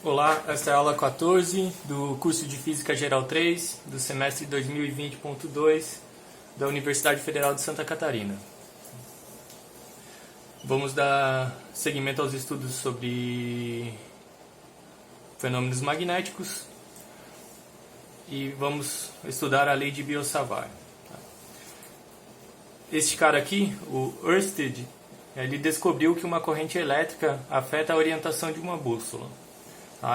Olá, esta é a aula 14 do curso de Física Geral 3 do semestre 2020.2 da Universidade Federal de Santa Catarina. Vamos dar seguimento aos estudos sobre fenômenos magnéticos e vamos estudar a lei de Biot-Savart. Este cara aqui, o Ørsted, ele descobriu que uma corrente elétrica afeta a orientação de uma bússola.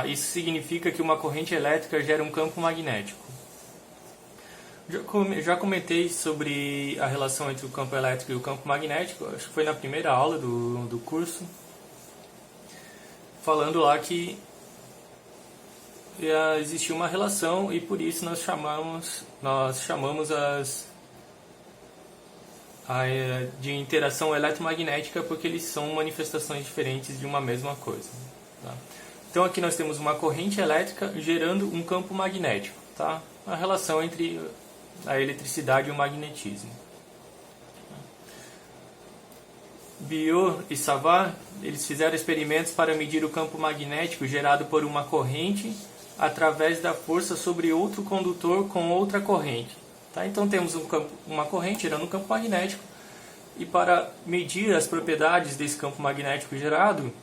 Isso significa que uma corrente elétrica gera um campo magnético. Já comentei sobre a relação entre o campo elétrico e o campo magnético, acho que foi na primeira aula do curso, falando lá que existia uma relação e por isso nós chamamos de interação eletromagnética, porque eles são manifestações diferentes de uma mesma coisa. Tá? Então aqui nós temos uma corrente elétrica gerando um campo magnético, tá? A relação entre a eletricidade e o magnetismo. Biot e Savart, eles fizeram experimentos para medir o campo magnético gerado por uma corrente através da força sobre outro condutor com outra corrente. Tá? Então temos uma corrente gerando um campo magnético e para medir as propriedades desse campo magnético gerado,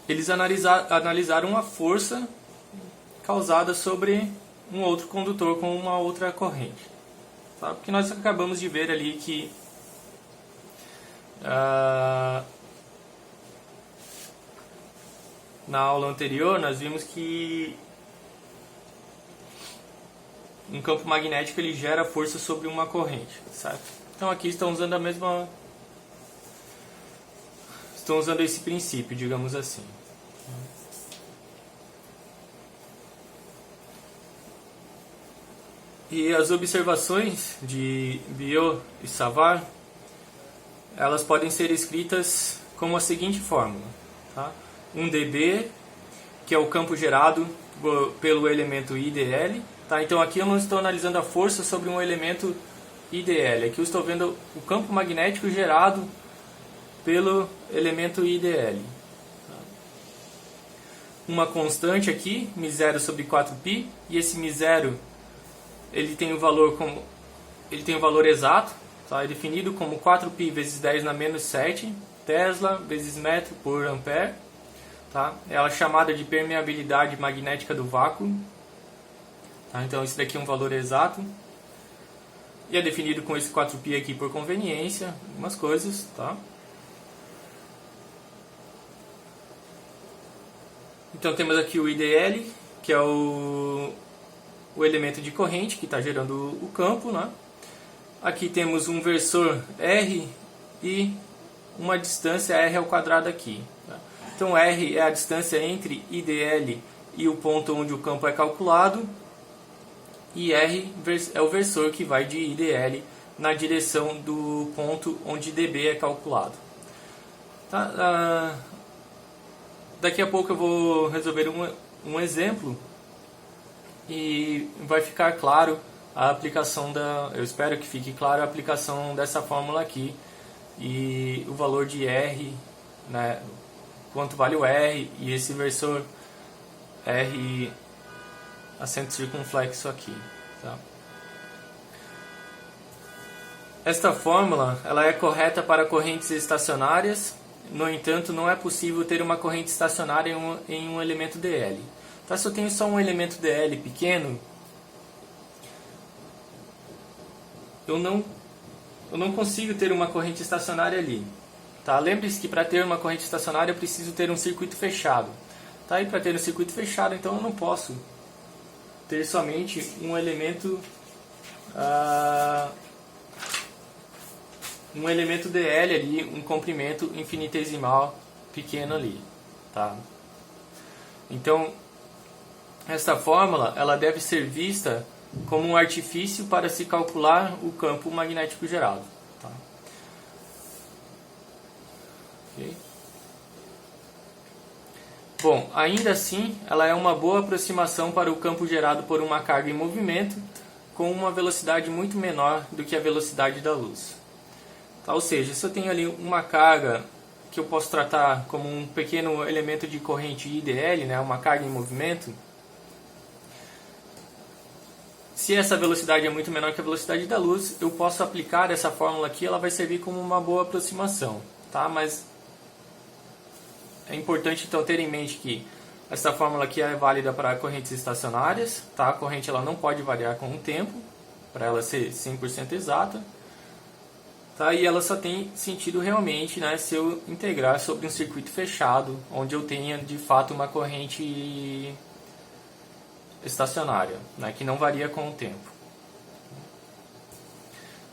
eles analisaram a força causada sobre um outro condutor com uma outra corrente. Tá? Porque nós acabamos de ver ali que na aula anterior nós vimos que um campo magnético ele gera força sobre uma corrente, certo? Então aqui estão usando esse princípio, digamos assim. E as observações de Biot e Savart, elas podem ser escritas como a seguinte fórmula. Tá? 1 dB, que é o campo gerado pelo elemento IDL. Tá? Então aqui eu não estou analisando a força sobre um elemento IDL. Aqui eu estou vendo o campo magnético gerado pelo elemento IDL. Uma constante aqui, μ0 sobre 4π, e esse μ0 ele tem o valor exato, tá? É definido como 4π vezes 10 na menos 7 Tesla vezes metro por ampere. Tá? É a chamada de permeabilidade magnética do vácuo. Tá? Então esse daqui é um valor exato. E é definido com esse 4π aqui por conveniência, algumas coisas. Tá? Então temos aqui o IDL, que é o elemento de corrente que está gerando o campo. Né? Aqui temos um versor R e uma distância R ao quadrado aqui. Tá? Então R é a distância entre IDL e o ponto onde o campo é calculado. E R é o versor que vai de IDL na direção do ponto onde dB é calculado. Tá? Daqui a pouco eu vou resolver um exemplo e vai ficar claro a aplicação eu espero que fique claro a aplicação dessa fórmula aqui e o valor de R, né, quanto vale o R e esse versor R acento circunflexo aqui. Tá? Esta fórmula ela é correta para correntes estacionárias. No entanto, não é possível ter uma corrente estacionária em um elemento DL. Tá? Se eu tenho só um elemento DL pequeno, eu não consigo ter uma corrente estacionária ali. Tá? Lembre-se que para ter uma corrente estacionária eu preciso ter um circuito fechado. Tá? E para ter um circuito fechado, então eu não posso ter somente um elemento DL ali, um comprimento infinitesimal pequeno ali, tá? Então, esta fórmula ela deve ser vista como um artifício para se calcular o campo magnético gerado, tá? Okay. Bom, ainda assim, ela é uma boa aproximação para o campo gerado por uma carga em movimento com uma velocidade muito menor do que a velocidade da luz. Tá? Ou seja, se eu tenho ali uma carga que que eu posso tratar como um pequeno elemento de corrente IDL, né, uma carga em movimento, se essa velocidade é muito menor que a velocidade da luz, eu posso aplicar essa fórmula aqui, ela vai servir como uma boa aproximação, tá? Mas é importante então ter em mente que essa fórmula aqui é válida para correntes estacionárias, tá? A corrente ela não pode variar com o tempo, para ela ser 100% exata, tá? E ela só tem sentido realmente, né, se eu integrar sobre um circuito fechado, onde eu tenha de fato uma corrente estacionária, né, que não varia com o tempo.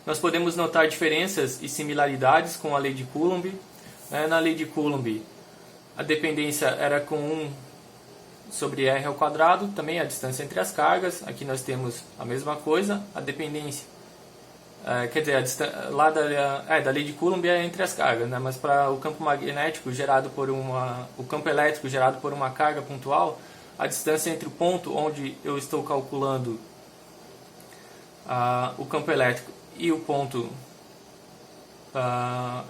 Nós podemos notar diferenças e similaridades com a lei de Coulomb. Na lei de Coulomb, a dependência era com 1 sobre r ao quadrado, também a distância entre as cargas. Aqui nós temos a mesma coisa, a dependência, quer dizer, lá da lei de Coulomb é entre as cargas, né, mas para o campo magnético gerado por o campo elétrico gerado por uma carga pontual, a distância entre o ponto onde eu estou calculando o campo elétrico e o ponto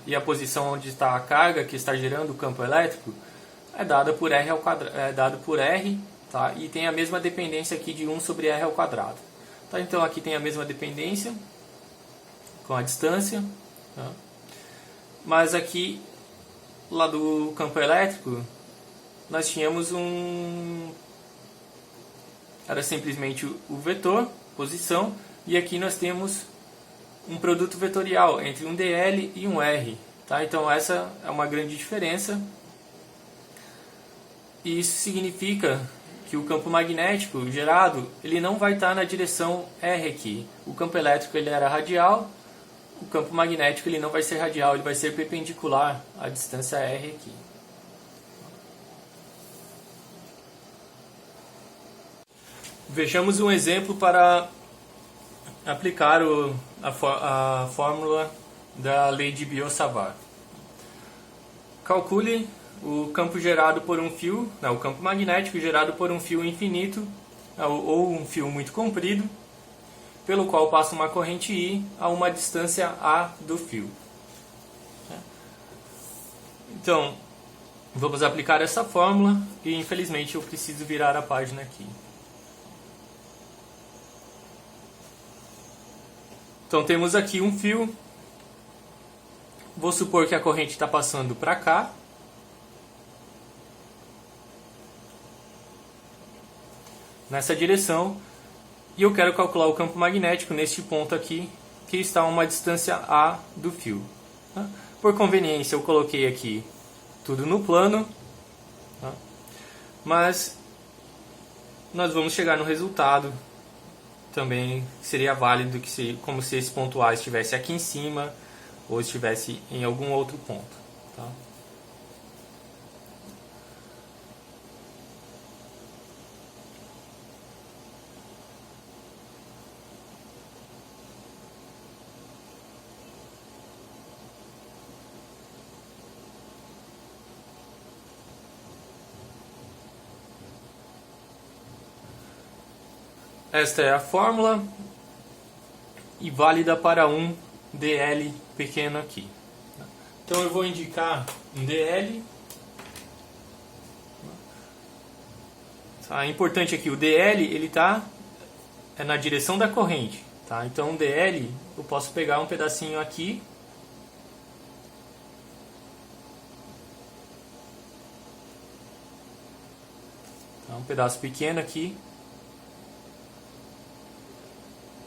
e a posição onde está a carga que está gerando o campo elétrico é dada por r ao quadrado, é dado por r, tá? E tem a mesma dependência aqui de 1 sobre r ao quadrado. Tá? Então aqui tem a mesma dependência com a distância, tá? Mas aqui lá do campo elétrico nós tínhamos era simplesmente o vetor, posição, e aqui nós temos um produto vetorial entre um dl e um r, tá? Então essa é uma grande diferença, e isso significa que o campo magnético gerado ele não vai estar na direção r aqui. O campo elétrico ele era radial, o campo magnético ele não vai ser radial, ele vai ser perpendicular à distância r aqui. Vejamos um exemplo para aplicar a fórmula da lei de Biot-Savart. Calcule o campo gerado por um fio, o campo magnético gerado por um fio infinito ou um fio muito comprido, pelo qual passa uma corrente I a uma distância A do fio. Então, vamos aplicar essa fórmula e infelizmente eu preciso virar a página aqui. Então temos aqui um fio, vou supor que a corrente está passando para cá, nessa direção, e eu quero calcular o campo magnético neste ponto aqui, que está a uma distância A do fio. Por conveniência eu coloquei aqui tudo no plano, mas nós vamos chegar no resultado. Também seria válido como se esse ponto A estivesse aqui em cima ou estivesse em algum outro ponto. Tá? Esta é a fórmula e válida para um dl pequeno aqui. Então eu vou indicar um dl. É importante aqui, o dl ele é na direção da corrente. Tá? Então o dl eu posso pegar um pedacinho aqui. Um pedaço pequeno aqui.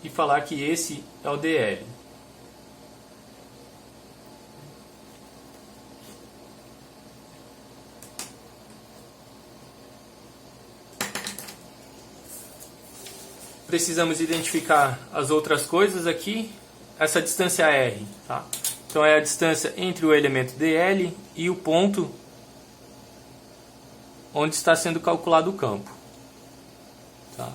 E falar que esse é o dl. Precisamos identificar as outras coisas aqui. Essa distância r, tá? Então é a distância entre o elemento dl e o ponto onde está sendo calculado o campo. Tá?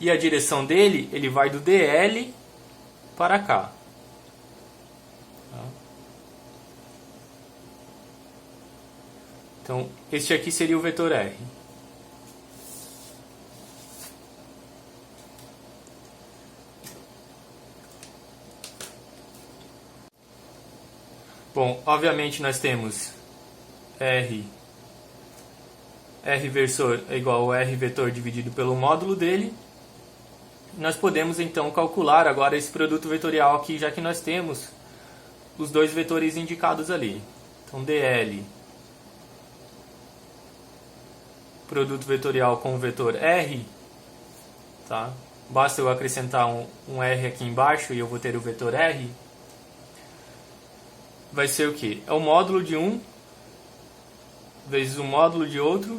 E a direção dele, ele vai do dl para cá. Tá? Então, este aqui seria o vetor R. Bom, Bom, obviamente nós temos R versor é igual ao R vetor dividido pelo módulo dele. Nós podemos então calcular agora esse produto vetorial aqui, já que nós temos os dois vetores indicados ali. Então dl produto vetorial com o vetor R, tá? Basta eu acrescentar um R aqui embaixo e eu vou ter o vetor R. Vai ser o que? É o módulo de um vezes o módulo de outro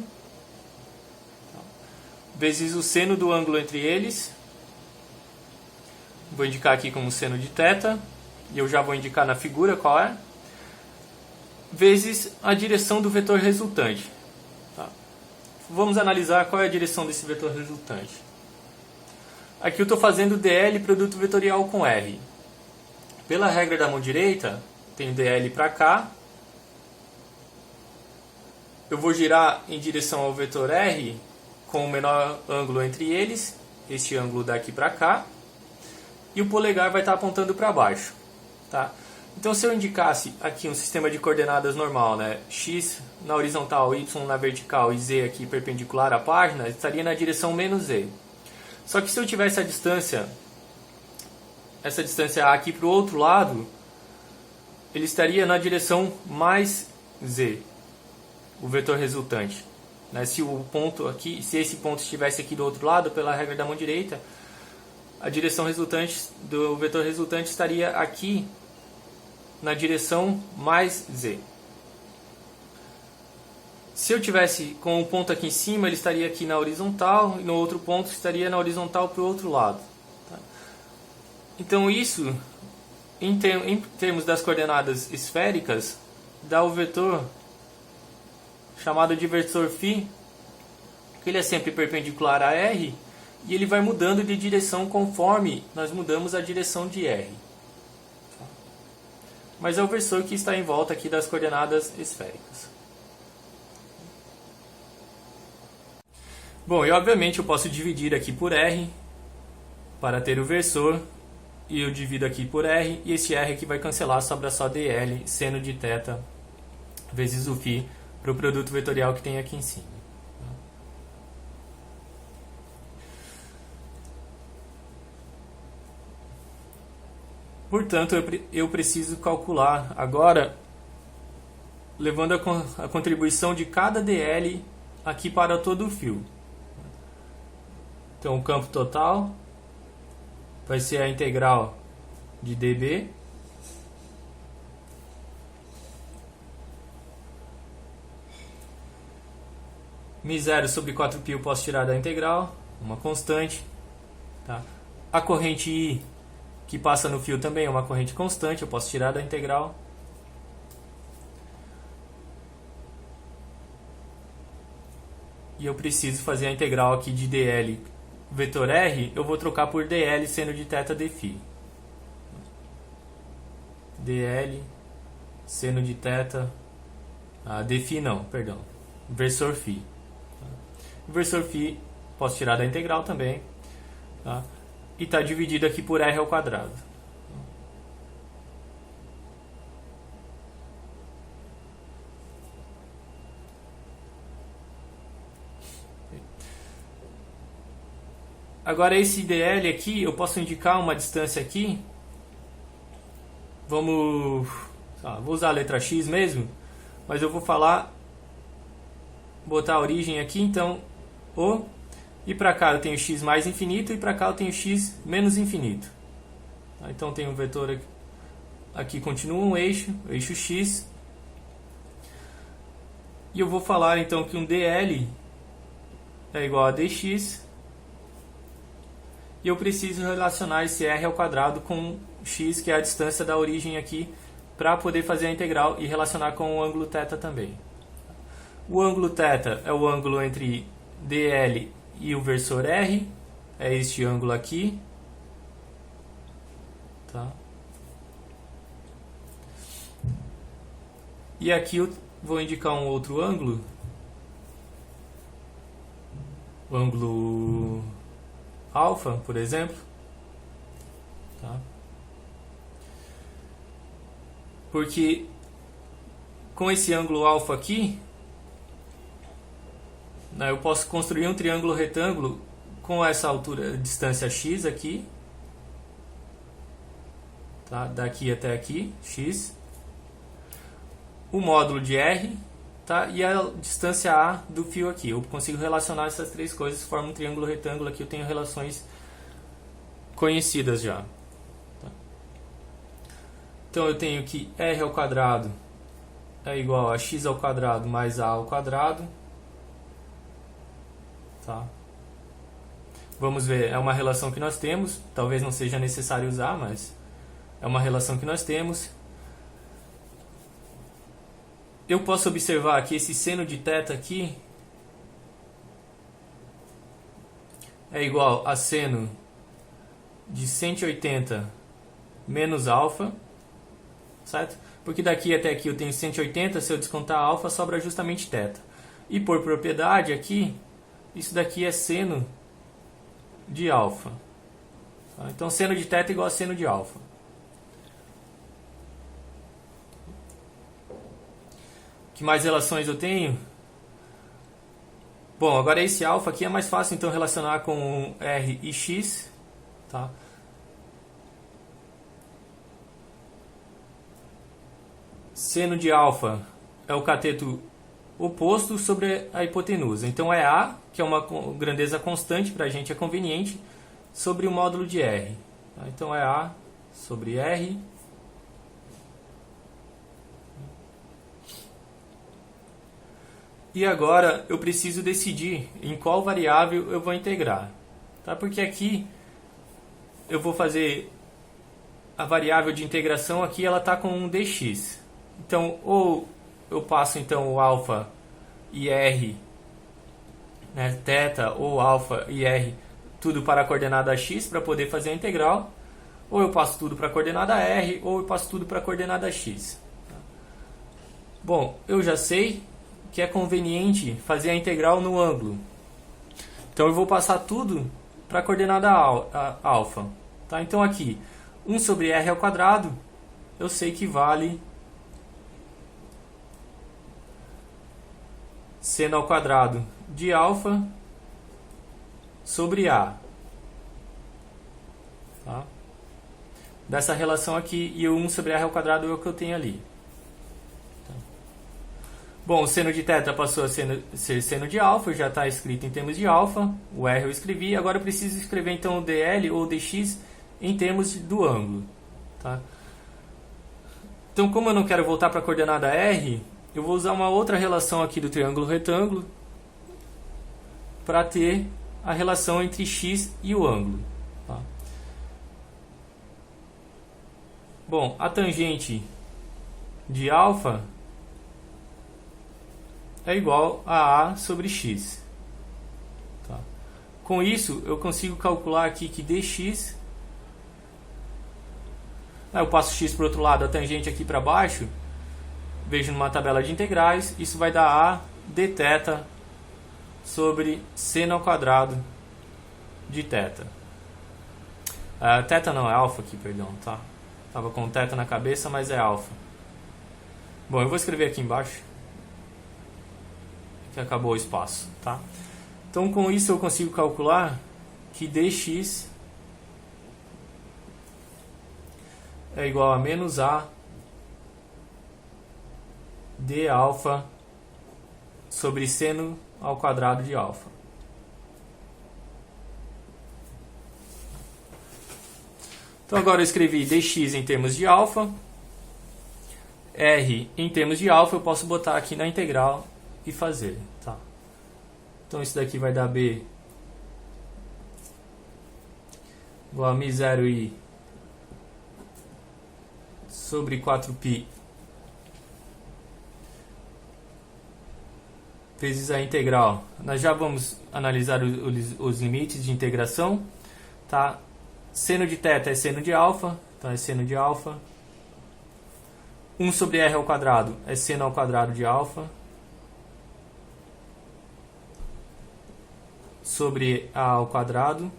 vezes o seno do ângulo entre eles. Vou indicar aqui como seno de θ, e eu já vou indicar na figura qual é, vezes a direção do vetor resultante. Tá? Vamos analisar qual é a direção desse vetor resultante. Aqui eu estou fazendo dl produto vetorial com R. Pela regra da mão direita, tenho dl para cá. Eu vou girar em direção ao vetor R com o menor ângulo entre eles, este ângulo daqui para cá, e o polegar vai estar apontando para baixo. Tá? Então, se eu indicasse aqui um sistema de coordenadas normal, né? X na horizontal, Y na vertical e Z aqui perpendicular à página, estaria na direção menos Z. Só que se eu tivesse essa distância A aqui para o outro lado, ele estaria na direção mais Z, o vetor resultante. Né? Se esse ponto estivesse aqui do outro lado, pela regra da mão direita, a direção resultante do vetor resultante estaria aqui na direção mais Z. Se eu tivesse com um ponto aqui em cima, ele estaria aqui na horizontal, e no outro ponto estaria na horizontal para o outro lado. Tá? Então isso, em termos das coordenadas esféricas, dá o vetor chamado de vetor φ, que ele é sempre perpendicular a R, e ele vai mudando de direção conforme nós mudamos a direção de R. Mas é o versor que está em volta aqui das coordenadas esféricas. Bom, e obviamente eu posso dividir aqui por R para ter o versor, e eu divido aqui por R, e esse R aqui vai cancelar, sobra só dl, seno de θ, vezes o φ, para o produto vetorial que tem aqui em cima. Portanto, eu preciso calcular agora, levando a contribuição de cada dl aqui para todo o fio. Então, o campo total vai ser a integral de dB μ0 sobre 4π eu posso tirar da integral, uma constante. Tá? A corrente I que passa no fio também é uma corrente constante, eu posso tirar da integral. E eu preciso fazer a integral aqui de dl vetor R, eu vou trocar por dl seno de θ dφ. dl seno de θ, dφ não, perdão, versor φ. O versor φ posso tirar da integral também, tá? E está dividido aqui por R ao quadrado. Agora esse dl aqui, eu posso indicar uma distância aqui. Vou usar a letra X mesmo, mas eu vou botar a origem aqui, então e para cá eu tenho x mais infinito e para cá eu tenho x menos infinito. Então tem um vetor aqui continua um eixo x, e eu vou falar então que um dl é igual a dx, e eu preciso relacionar esse r ao quadrado com x, que é a distância da origem aqui, para poder fazer a integral e relacionar com o ângulo θ também. O ângulo θ é o ângulo entre dl e o versor R, é este ângulo aqui. Tá? E aqui eu vou indicar um outro ângulo, o ângulo alfa, por exemplo. Tá? Porque com esse ângulo alfa aqui, né, eu posso construir um triângulo retângulo com essa altura, distância x aqui, tá? Daqui até aqui, x, o módulo de r, tá? E a distância a do fio aqui. Eu consigo relacionar essas três coisas, forma um triângulo retângulo. Aqui eu tenho relações conhecidas já. Tá? Então eu tenho que r ao quadrado é igual a x ao quadrado mais a ao quadrado. Tá? Vamos ver, é uma relação que nós temos, talvez não seja necessário usar, mas é uma relação que nós temos. Eu posso observar que esse seno de θ aqui é igual a seno de 180 menos alfa, certo? Porque daqui até aqui eu tenho 180, se eu descontar alfa, sobra justamente θ. E por propriedade aqui, isso daqui é seno de alfa. Então seno de θ é igual a seno de alfa. Que mais relações eu tenho? Bom, agora esse alfa aqui é mais fácil então relacionar com r e x, tá? Seno de alfa é o cateto oposto sobre a hipotenusa. Então é A, que é uma grandeza constante, para a gente é conveniente, sobre o módulo de R. Então é A sobre R. E agora eu preciso decidir em qual variável eu vou integrar. Tá? Porque aqui eu vou fazer a variável de integração, aqui ela está com um dx. Então ou eu passo então o alfa e r, né, θ ou alfa e r, tudo para a coordenada x para poder fazer a integral, ou eu passo tudo para a coordenada r, ou eu passo tudo para a coordenada x. Bom, eu já sei que é conveniente fazer a integral no ângulo. Então eu vou passar tudo para a coordenada alfa. Tá? Então aqui, 1 sobre r ao quadrado, eu sei que vale seno ao quadrado de alfa sobre a. Tá? Dessa relação aqui, e o 1 sobre r ao quadrado é o que eu tenho ali. Tá? Bom, o seno de θ passou a ser seno de alfa, já está escrito em termos de alfa, o r eu escrevi, agora eu preciso escrever então o dl ou dx em termos do ângulo. Tá? Então, como eu não quero voltar para a coordenada r, eu vou usar uma outra relação aqui do triângulo retângulo para ter a relação entre x e o ângulo. Tá? Bom, a tangente de alfa é igual a A sobre x. Tá? Com isso, eu consigo calcular aqui que dx... eu passo x para o outro lado, a tangente aqui para baixo, vejo numa tabela de integrais, isso vai dar a dθ sobre seno ao quadrado de θ. Θ não, é alfa aqui, perdão, tá? Estava com θ na cabeça, mas é alfa. Bom, eu vou escrever aqui embaixo, que acabou o espaço, tá? Então com isso eu consigo calcular que dx é igual a menos a d alfa sobre seno ao quadrado de alfa. Então agora eu escrevi dx em termos de alfa, r em termos de alfa, eu posso botar aqui na integral e fazer. Tá? Então isso daqui vai dar b igual a μ0i sobre 4π vezes a integral. Nós já vamos analisar os limites de integração. Tá? Seno de θ é seno de alfa, então é seno de alfa. 1 sobre r ao quadrado é seno ao quadrado de alfa sobre a ao quadrado.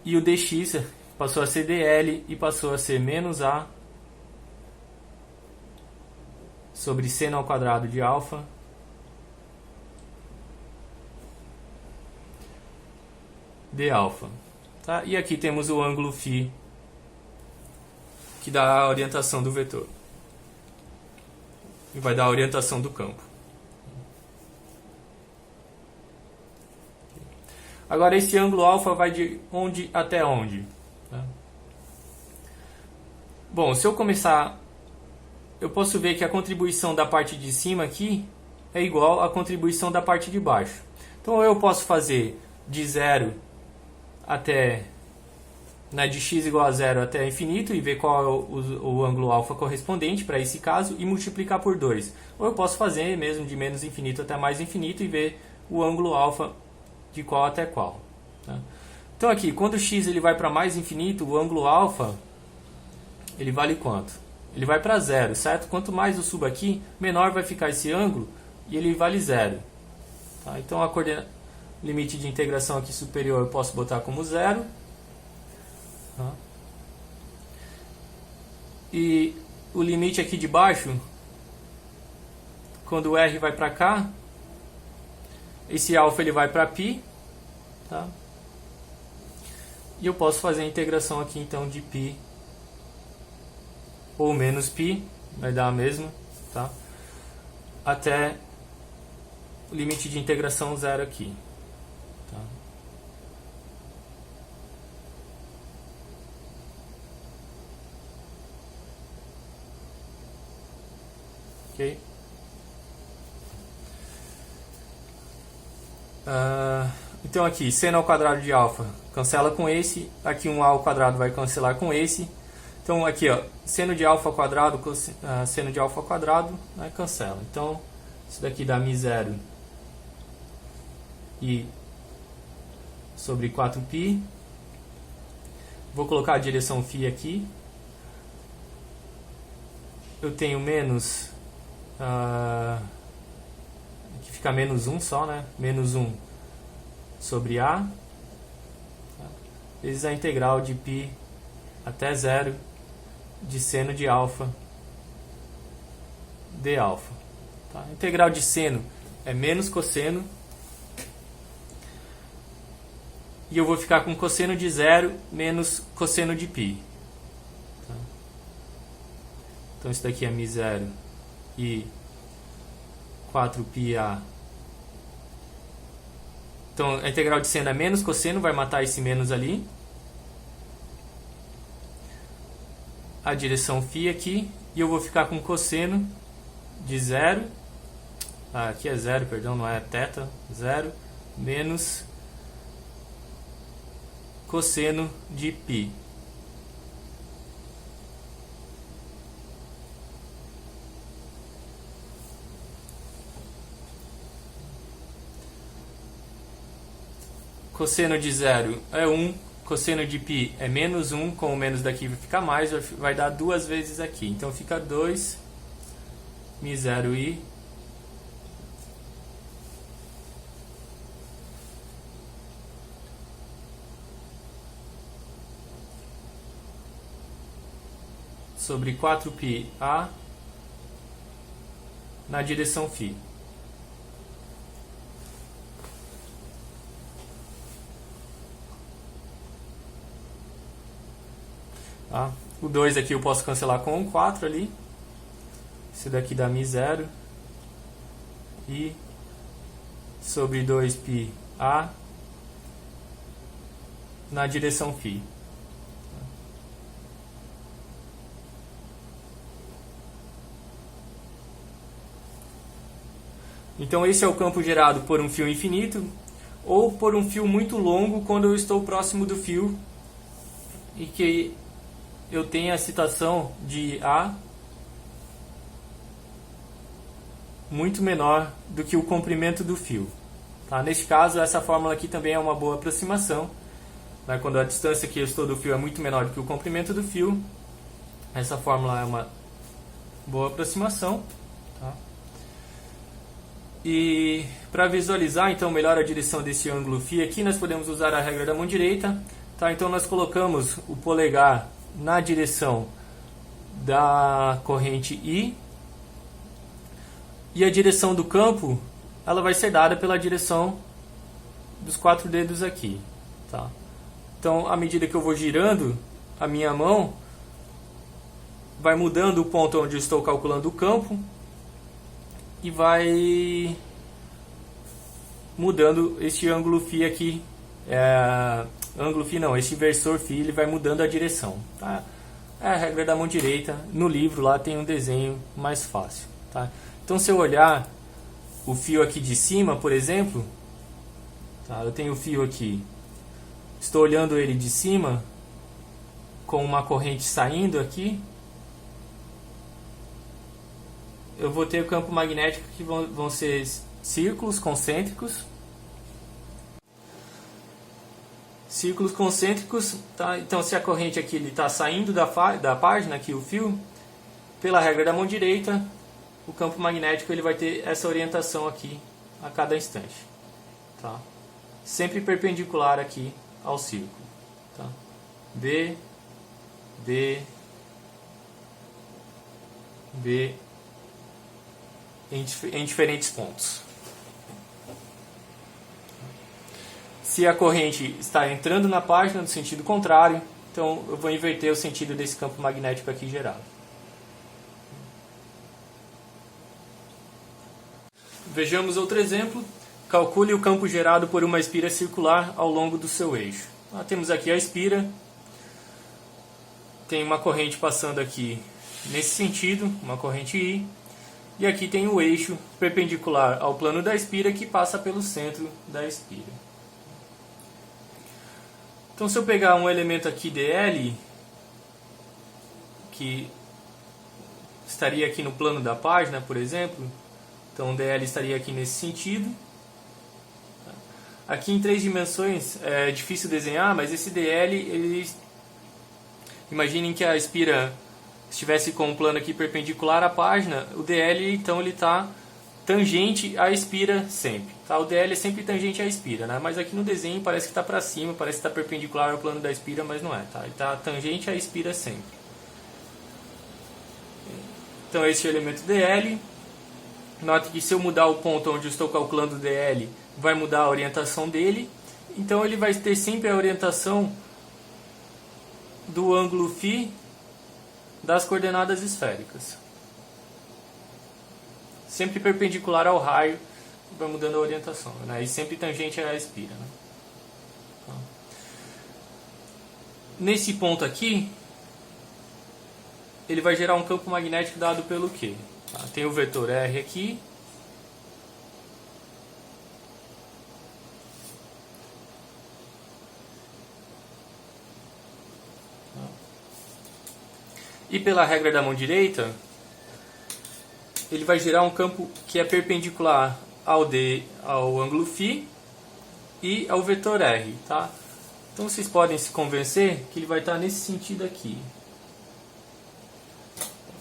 E o dx passou a ser dl e passou a ser menos a sobre seno ao quadrado de alfa de alfa. Tá? E aqui temos o ângulo φ, que dá a orientação do vetor. E vai dar a orientação do campo. Agora esse ângulo alfa vai de onde até onde? Tá? Bom, se eu começar, eu posso ver que a contribuição da parte de cima aqui é igual à contribuição da parte de baixo. Então eu posso fazer de 0 até, né, de x igual a 0 até infinito e ver qual é o ângulo alfa correspondente para esse caso e multiplicar por 2. Ou eu posso fazer mesmo de menos infinito até mais infinito e ver o ângulo alfa de qual até qual. Tá? Então aqui, quando x ele vai para mais infinito, o ângulo alfa ele vale quanto? Ele vai para 0, certo? Quanto mais eu subo aqui, menor vai ficar esse ângulo e ele vale 0. Tá? Então a limite de integração aqui superior eu posso botar como 0. Tá? E o limite aqui de baixo, quando o r vai para cá, esse alfa ele vai para π. Tá? E eu posso fazer a integração aqui então de π ou menos π, vai dar a mesma, tá? Até o limite de integração 0 aqui. Tá? Ok? Então aqui, seno ao quadrado de alfa cancela com esse, aqui um a ao quadrado vai cancelar com esse. Então aqui, ó, seno de alfa ao quadrado, seno de alfa ao quadrado, né, cancela. Então isso daqui dá μ0 e sobre 4π. Vou colocar a direção φ aqui. Eu tenho menos, aqui fica menos 1 só, né? Menos 1 sobre a, tá? Vezes a integral de π até 0 de seno de alfa de alfa. Tá? A integral de seno é menos cosseno. E eu vou ficar com cosseno de 0 menos cosseno de π. Tá? Então isso daqui é μ0 e 4πa. Então a integral de seno é menos cosseno, vai matar esse menos ali. A direção φ aqui, e eu vou ficar com cosseno de 0, aqui é 0, perdão, não é θ, 0, menos cosseno de π. Cosseno de 0 é 1. Cosseno de π é menos 1, com o menos daqui vai ficar mais, vai dar 2 vezes aqui. Então fica 2 μ0i sobre 4πa na direção φ. Tá? O 2 aqui eu posso cancelar com um 4 ali. Esse daqui dá μ0 e sobre 2πa na direção φ. Então esse é o campo gerado por um fio infinito ou por um fio muito longo quando eu estou próximo do fio e que eu tenho a excitação de A muito menor do que o comprimento do fio. Tá? Neste caso, essa fórmula aqui também é uma boa aproximação. Né? Quando a distância que eu estou do fio é muito menor do que o comprimento do fio, essa fórmula é uma boa aproximação. Tá? E para visualizar então melhor a direção desse ângulo φ aqui, nós podemos usar a regra da mão direita. Tá? Então nós colocamos o polegar na direção da corrente I E a direção do campo, ela vai ser dada pela direção dos 4 dedos aqui, tá? Então, à medida que eu vou girando a minha mão, vai mudando o ponto onde eu estou calculando o campo e vai mudando este ângulo φ aqui. Ângulo φ não, este versor φ, ele vai mudando a direção, tá? É a regra da mão direita. No livro lá tem um desenho mais fácil, tá? Então, se eu olhar o fio aqui de cima, por exemplo, tá? Eu tenho o fio aqui, estou olhando ele de cima com uma corrente saindo aqui, eu vou ter o campo magnético que vão ser círculos concêntricos. Círculos concêntricos, tá? Então, se a corrente aqui está saindo da página, aqui o fio, pela regra da mão direita, o campo magnético ele vai ter essa orientação aqui a cada instante, tá? Sempre perpendicular aqui ao círculo, tá? B, B, B, em diferentes pontos. Se a corrente está entrando na página no sentido contrário, então eu vou inverter o sentido desse campo magnético aqui gerado. Vejamos outro exemplo. Calcule o campo gerado por uma espira circular ao longo do seu eixo. Temos aqui a espira. Tem uma corrente passando aqui nesse sentido, uma corrente I. E aqui tem o eixo perpendicular ao plano da espira que passa pelo centro da espira. Então, se eu pegar um elemento aqui dl, que estaria aqui no plano da página, por exemplo, então dl estaria aqui nesse sentido. Aqui em 3 dimensões é difícil desenhar, mas esse dl, imaginem que a espira estivesse com um plano aqui perpendicular à página, o dl então ele está tangente à espira sempre, tá? O dl é sempre tangente à espira, né? Mas aqui no desenho parece que está para cima, parece que está perpendicular ao plano da espira, mas não é, tá? Ele está tangente à espira sempre. Então esse é o elemento dl. Note que se eu mudar o ponto onde eu estou calculando o dl, vai mudar a orientação dele. Então ele vai ter sempre a orientação do ângulo φ das coordenadas esféricas. Sempre perpendicular ao raio, vai mudando a orientação, né? E sempre tangente à espira, né? Então, nesse ponto aqui, ele vai gerar um campo magnético dado pelo quê? Tem o vetor R aqui. E pela regra da mão direita, ele vai gerar um campo que é perpendicular ao ângulo φ e ao vetor R, tá? Então vocês podem se convencer que ele vai estar nesse sentido aqui.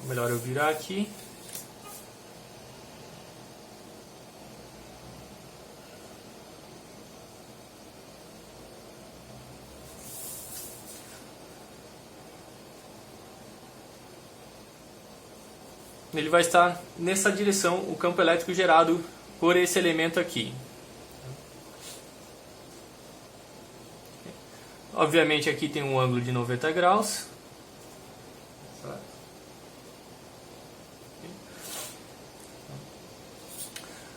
Melhor eu virar aqui. Ele vai estar nessa direção, o campo elétrico gerado por esse elemento aqui. Obviamente aqui tem um ângulo de 90 graus.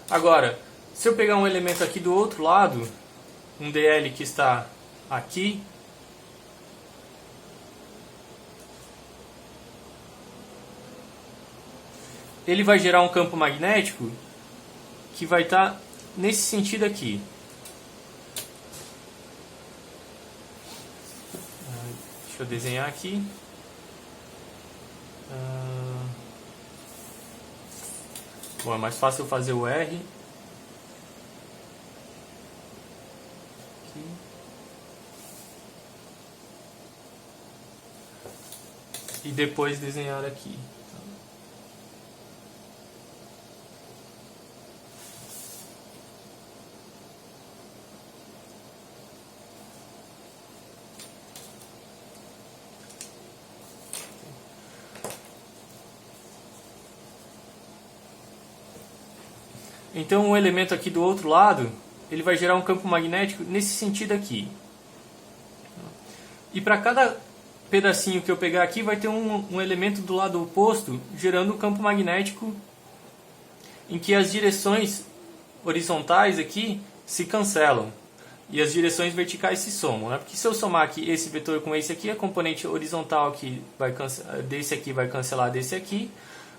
Agora, se eu pegar um elemento aqui do outro lado, um dl que está aqui, ele vai gerar um campo magnético que vai estar nesse sentido aqui. Deixa eu desenhar aqui. Bom, é mais fácil eu fazer o R. Aqui. E depois desenhar aqui. Então o elemento aqui do outro lado, ele vai gerar um campo magnético nesse sentido aqui. E para cada pedacinho que eu pegar aqui, vai ter um elemento do lado oposto, gerando um campo magnético em que as direções horizontais aqui se cancelam e as direções verticais se somam, né? Porque se eu somar aqui esse vetor com esse aqui, a componente horizontal aqui desse aqui vai cancelar desse aqui,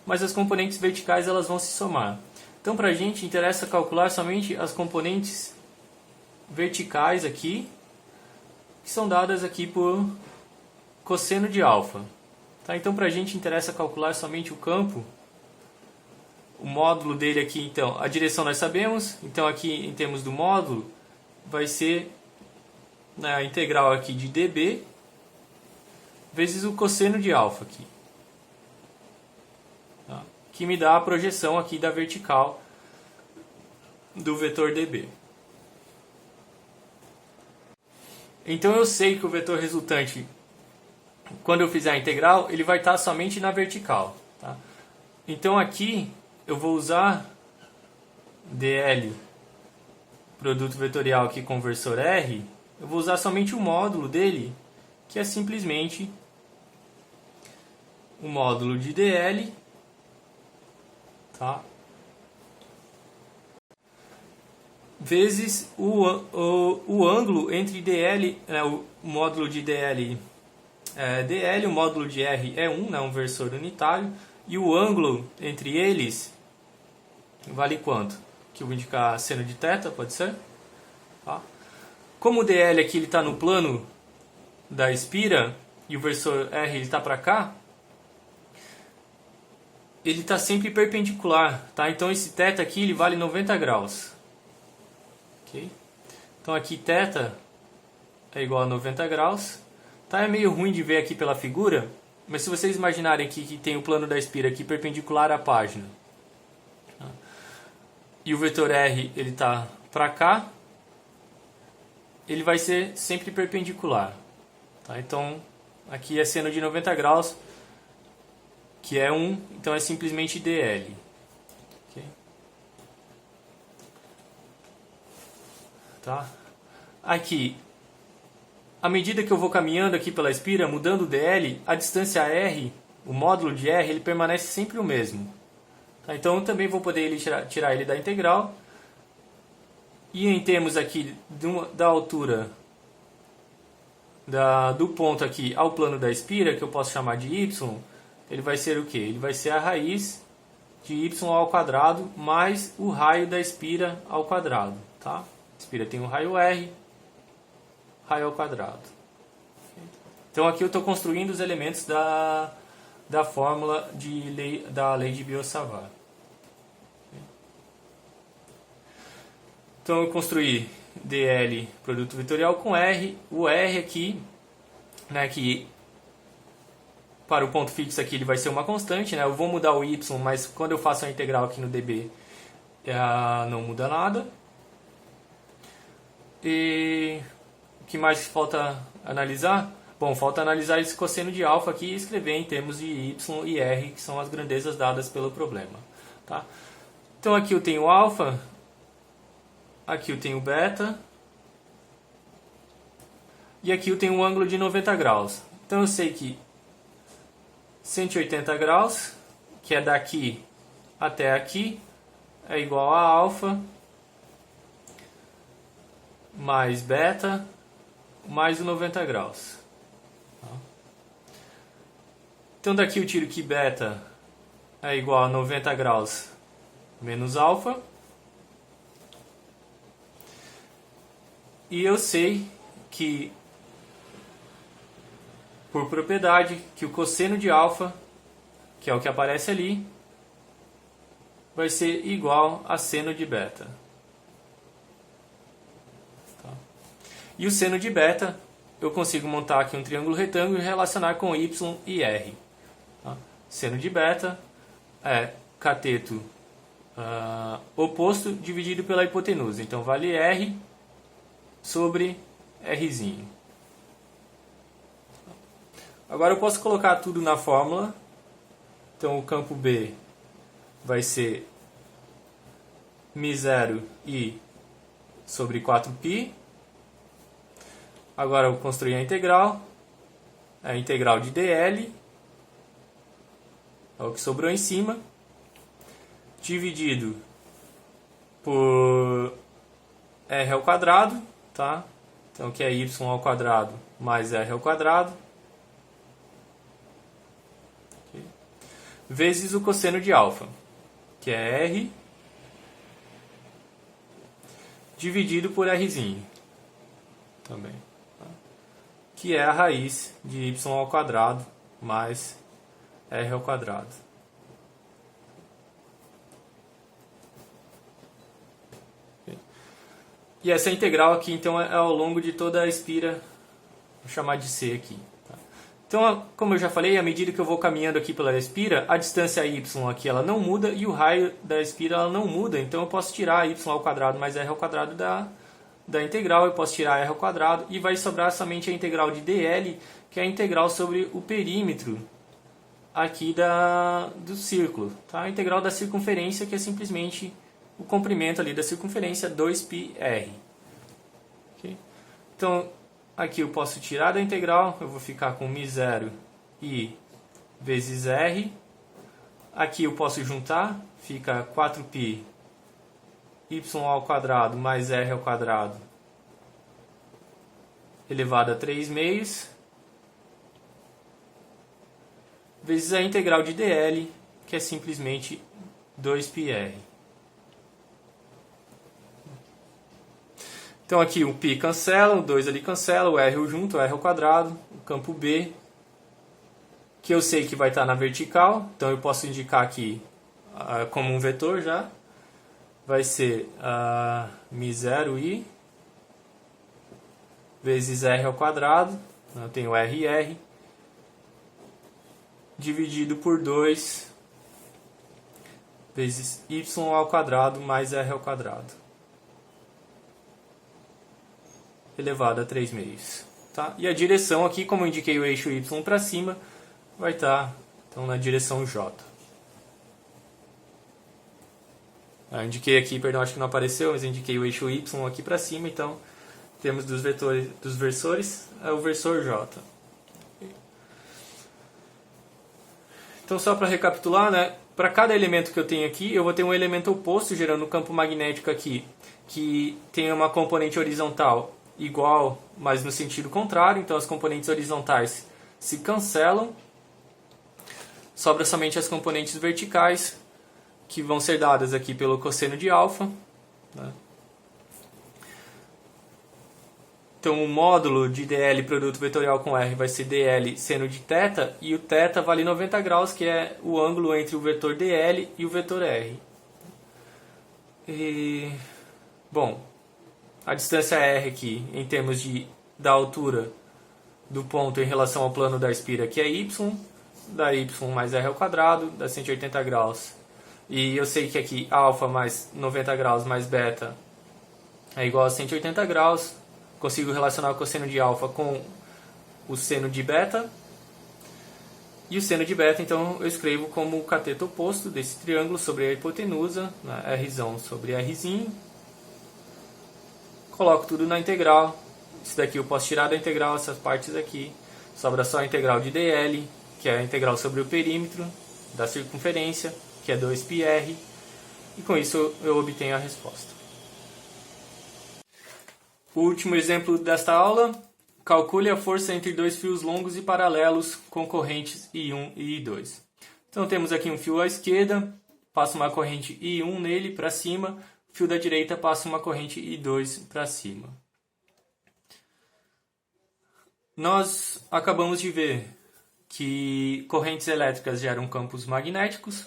mas as componentes verticais elas vão se somar. Então para a gente interessa calcular somente as componentes verticais aqui, que são dadas aqui por cosseno de alfa. Tá? Então para a gente interessa calcular somente o campo, o módulo dele aqui. Então a direção nós sabemos, então aqui em termos do módulo vai ser a integral aqui de dB vezes o cosseno de alfa aqui, tá? Que me dá a projeção aqui da vertical do vetor dB. Então eu sei que o vetor resultante, quando eu fizer a integral, ele vai estar somente na vertical, tá? Então aqui eu vou usar dl produto vetorial aqui conversor R, eu vou usar somente o módulo dele, que é simplesmente o módulo de dl, tá? Vezes o ângulo entre dl, o módulo de dl dl, o módulo de R é 1, né, um versor unitário, e o ângulo entre eles vale quanto? Que eu vou indicar seno de θ, pode ser? Tá? Como o dl aqui está no plano da espira e o versor R está para cá, ele está sempre perpendicular, tá? Então esse θ aqui ele vale 90 graus. Okay? Então aqui θ é igual a 90 graus. Tá? É meio ruim de ver aqui pela figura, mas se vocês imaginarem que tem o plano da espira aqui perpendicular à página, tá? E o vetor R ele está para cá, ele vai ser sempre perpendicular. Tá? Então aqui é seno de 90 graus, que é 1, então é simplesmente dl. Okay? Tá? Aqui, à medida que eu vou caminhando aqui pela espira, mudando o dl, a distância R, o módulo de R, ele permanece sempre o mesmo. Tá? Então eu também vou poder tirar ele da integral. E em termos aqui da altura do ponto aqui ao plano da espira, que eu posso chamar de y, ele vai ser o quê? Ele vai ser a raiz de y ao quadrado mais o raio da espira ao quadrado. Tá? A espira tem um raio R, raio ao quadrado. Então aqui eu estou construindo os elementos da fórmula da lei de Biot-Savart. Então eu construí dl produto vetorial com R, o R aqui, né, que para o ponto fixo aqui ele vai ser uma constante, né? Eu vou mudar o y, mas quando eu faço a integral aqui no dB não muda nada. E o que mais falta analisar? Bom, falta analisar esse cosseno de alfa aqui e escrever em termos de y e r, que são as grandezas dadas pelo problema. Tá? Então aqui eu tenho alfa, aqui eu tenho beta, e aqui eu tenho um ângulo de 90 graus. Então eu sei que 180 graus, que é daqui até aqui, é igual a alfa mais beta mais o 90 graus. Então daqui eu tiro que beta é igual a 90 graus menos alfa. E eu sei que, por propriedade, que o cosseno de alfa, que é o que aparece ali, vai ser igual a seno de beta. Tá? E o seno de beta, eu consigo montar aqui um triângulo retângulo e relacionar com y e r. Tá? Seno de beta é cateto oposto dividido pela hipotenusa. Então vale r sobre rzinho. Agora eu posso colocar tudo na fórmula. Então o campo B vai ser μ0 i sobre 4π. Agora eu vou construir a integral de dl, é o que sobrou em cima, dividido por r ao quadrado, tá? Então que é y ao quadrado mais r ao quadrado, okay, vezes o cosseno de alfa, que é r, dividido por rzinho, também, tá? Que é a raiz de y ao quadrado mais r ao quadrado. E essa integral aqui, então, é ao longo de toda a espira, vou chamar de C aqui. Tá? Então, como eu já falei, à medida que eu vou caminhando aqui pela espira, a distância y aqui ela não muda e o raio da espira ela não muda. Então, eu posso tirar y ao quadrado mais r ao quadrado da integral, eu posso tirar r ao quadrado e vai sobrar somente a integral de dl, que é a integral sobre o perímetro aqui do círculo. Tá? A integral da circunferência, que é simplesmente o comprimento ali da circunferência, 2πr. Okay? Então, aqui eu posso tirar da integral, eu vou ficar com μ0 i vezes r. Aqui eu posso juntar, fica 4π y ao quadrado mais r ao quadrado elevado a 3 meios, vezes a integral de dl, que é simplesmente 2πr. Então aqui o π cancela, o 2 ali cancela, o r eu junto, o r ao quadrado, o campo B, que eu sei que vai estar na vertical, então eu posso indicar aqui como um vetor já, vai ser μ0i vezes r ao quadrado, eu tenho r e r, dividido por 2 vezes y ao quadrado mais r ao quadrado, elevado a 3 meios. Tá? E a direção aqui, como eu indiquei o eixo y para cima, vai estar então, na direção j. Eu indiquei aqui, perdão, acho que não apareceu, mas eu indiquei o eixo y aqui para cima, então temos dos versores o versor j. Então só para recapitular, né? Para cada elemento que eu tenho aqui, eu vou ter um elemento oposto gerando um campo magnético aqui, que tem uma componente horizontal igual, mas no sentido contrário, então as componentes horizontais se cancelam, sobra somente as componentes verticais, que vão ser dadas aqui pelo cosseno de alfa, né? Então o módulo de dl produto vetorial com r vai ser dl seno de θ, e o θ vale 90 graus, que é o ângulo entre o vetor dl e o vetor r. Bom, a distância r aqui, em termos da altura do ponto em relação ao plano da espira, que é y, dá y mais r ao quadrado, dá 180 graus. E eu sei que aqui alfa mais 90 graus mais beta é igual a 180 graus. Consigo relacionar o cosseno de alfa com o seno de beta. E o seno de beta, então, eu escrevo como o cateto oposto desse triângulo sobre a hipotenusa, né, R sobre Rzinho. Coloco tudo na integral. Isso daqui eu posso tirar da integral, essas partes aqui. Sobra só a integral de dl, que é a integral sobre o perímetro da circunferência, que é 2πr. E com isso eu obtenho a resposta. O último exemplo desta aula: calcule a força entre dois fios longos e paralelos com correntes I1 e I2. Então temos aqui um fio à esquerda, passa uma corrente I1 nele para cima, o fio da direita passa uma corrente I2 para cima. Nós acabamos de ver que correntes elétricas geram campos magnéticos.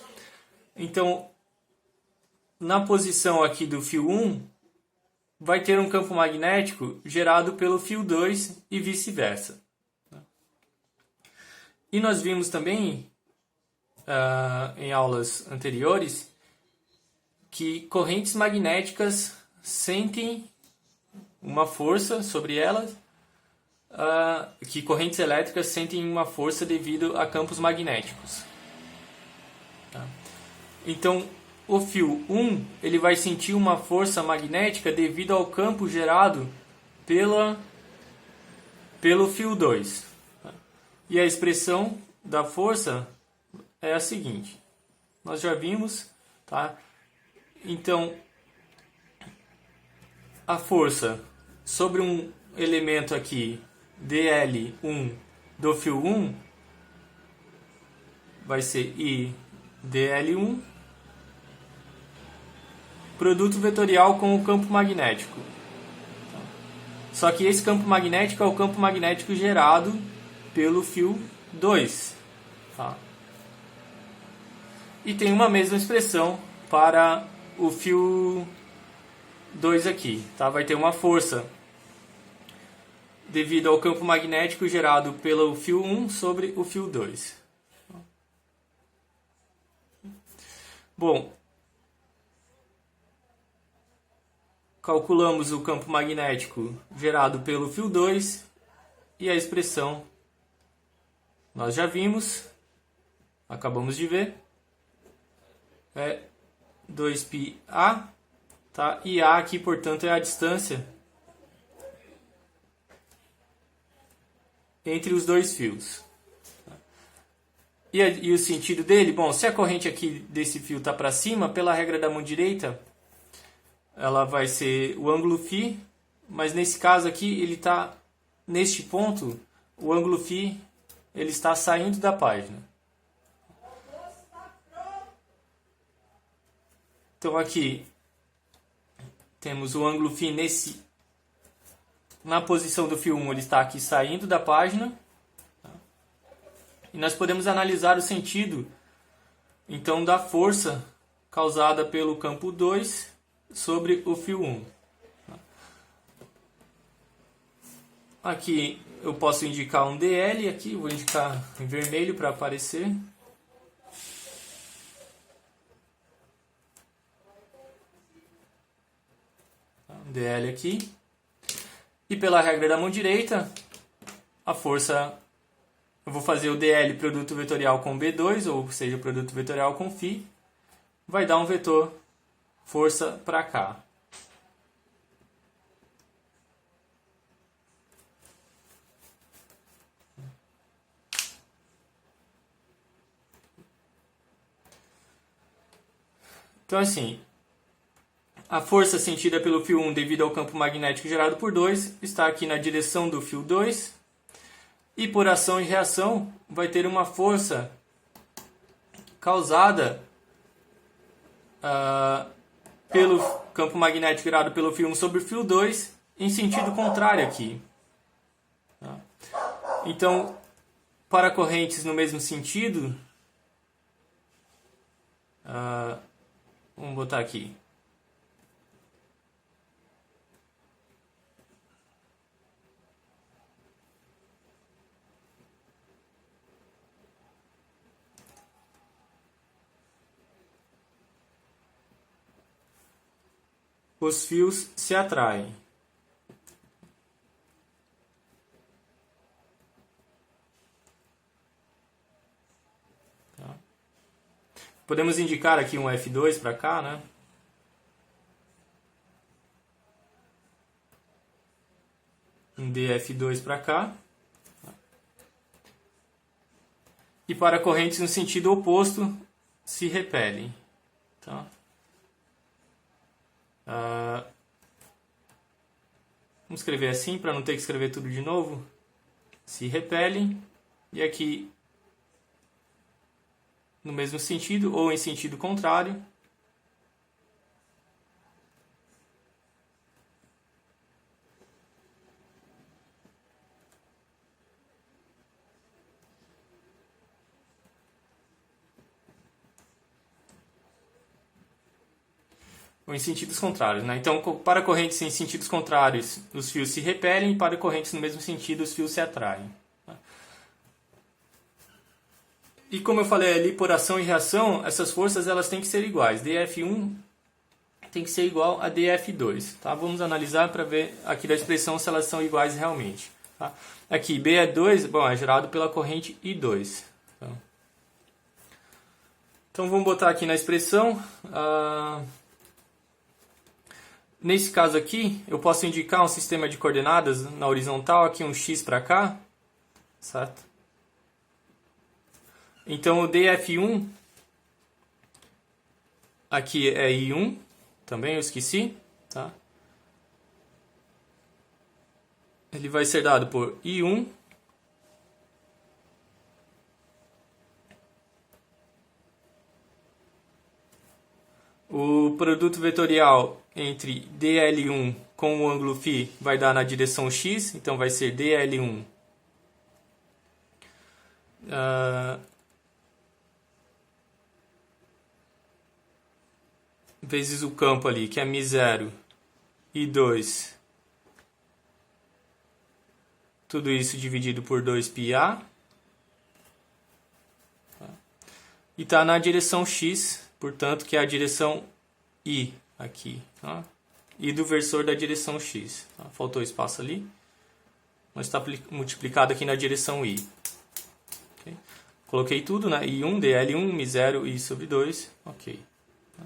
Então, na posição aqui do fio 1, vai ter um campo magnético gerado pelo fio 2 e vice-versa. E nós vimos também, em aulas anteriores, que correntes magnéticas sentem uma força sobre elas, que correntes elétricas sentem uma força devido a campos magnéticos. Então, o fio 1 ele vai sentir uma força magnética devido ao campo gerado pelo fio 2. E a expressão da força é a seguinte. Nós já vimos, tá? Então, a força sobre um elemento aqui, dl1 do fio 1, vai ser I dl1, produto vetorial com o campo magnético. Só que esse campo magnético é o campo magnético gerado pelo fio 2. Tá? E tem uma mesma expressão para o fio 2 aqui. Tá? Vai ter uma força devido ao campo magnético gerado pelo fio 1 sobre o fio 2. Bom, calculamos o campo magnético gerado pelo fio 2 e a expressão nós já vimos, acabamos de ver, é 2πa, tá? E A aqui, portanto, é a distância entre os dois fios. E o sentido dele? Bom, se a corrente aqui desse fio está para cima, pela regra da mão direita, ela vai ser o ângulo φ, mas nesse caso aqui, ele está neste ponto, o ângulo φ ele está saindo da página. Então aqui temos o ângulo φ na posição do fio 1, ele está aqui saindo da página. E nós podemos analisar o sentido então da força causada pelo campo 2 sobre o fio 1. Aqui eu posso indicar um DL, aqui vou indicar em vermelho para aparecer. Um DL aqui. E pela regra da mão direita, a força, eu vou fazer o DL produto vetorial com B2, ou seja, produto vetorial com φ, vai dar um vetor força para cá. Então, assim, a força sentida pelo fio 1 devido ao campo magnético gerado por 2 está aqui na direção do fio 2. E por ação e reação vai ter uma força causada pelo campo magnético gerado pelo fio 1 sobre o fio 2 em sentido contrário aqui. Tá? Então, para correntes no mesmo sentido, vamos botar aqui. Os fios se atraem. Tá? Podemos indicar aqui um F2 para cá, né? Um DF2 para cá. E para correntes no sentido oposto se repelem. Tá? Vamos escrever assim para não ter que escrever tudo de novo. Se repelem. E aqui no mesmo sentido ou em sentido contrário. Ou em sentidos contrários, né? Então, para correntes em sentidos contrários, os fios se repelem, e para correntes no mesmo sentido, os fios se atraem. E como eu falei ali, por ação e reação, essas forças elas têm que ser iguais. dF1 tem que ser igual a dF2. Tá? Vamos analisar para ver aqui da expressão se elas são iguais realmente. Tá? Aqui, B é 2, bom, é gerado pela corrente I2. Então, Então vamos botar aqui na expressão. Nesse caso aqui, eu posso indicar um sistema de coordenadas na horizontal, aqui um x para cá, certo? Então o df1, aqui é i1, também eu esqueci, tá? Ele vai ser dado por i1 o produto vetorial entre dl1 com o ângulo φ vai dar na direção x, então vai ser dl1 vezes o campo ali, que é μ0 e 2, tudo isso dividido por 2πa, e está na direção x, portanto, que é a direção i aqui, tá? E do versor da direção x. Tá? Faltou espaço ali, mas está multiplicado aqui na direção i. Okay? Coloquei tudo, né? I1, dl1, μ0, i sobre 2, ok. Tá?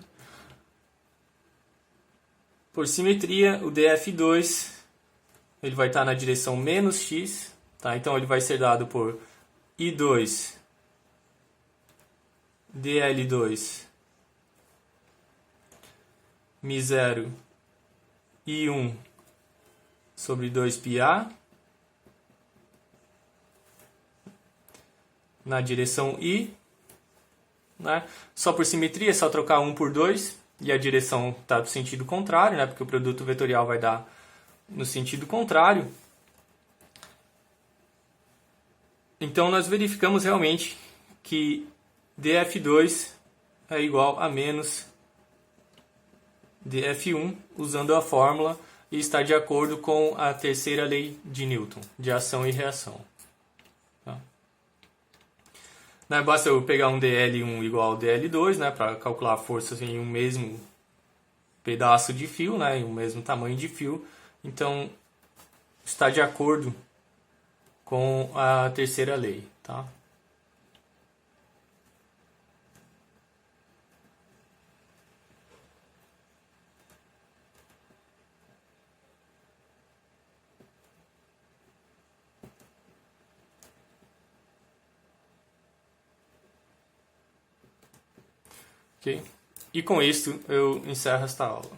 Por simetria, o df2 ele vai estar na direção menos x, tá? Então ele vai ser dado por i2 dl2 μ0 i1 sobre 2πa na direção i, né? Só por simetria é só trocar 1 por 2 e a direção está do sentido contrário, né? Porque o produto vetorial vai dar no sentido contrário. Então nós verificamos realmente que df2 é igual a menos df1 usando a fórmula e está de acordo com a terceira lei de Newton, de ação e reação. Tá? Não basta eu pegar um dl1 igual a dl2, né, para calcular a força em um mesmo pedaço de fio, né, em um mesmo tamanho de fio. Então está de acordo com a terceira lei. Tá? Okay? E com isso eu encerro esta aula.